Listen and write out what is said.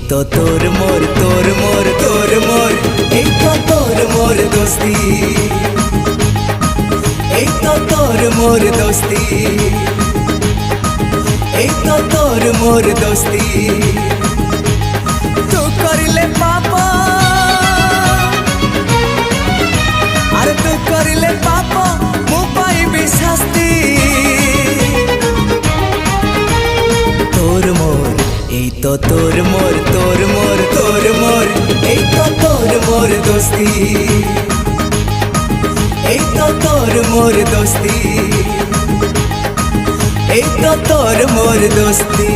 तो तोर मोर এই তো তোর মোর দোস্তি এই তো তোর মোর দোস্তি এই তো তোর মোর দোস্তি তু করিলে পাপ আর তু করিলে পাপ মু পাইবি শাস্তি তোর মোর এই তো তোর মোর এই তো তোর মোর দোস্তি এই তো তোর মোর দোস্তি এই তো তোর মোর দোস্তি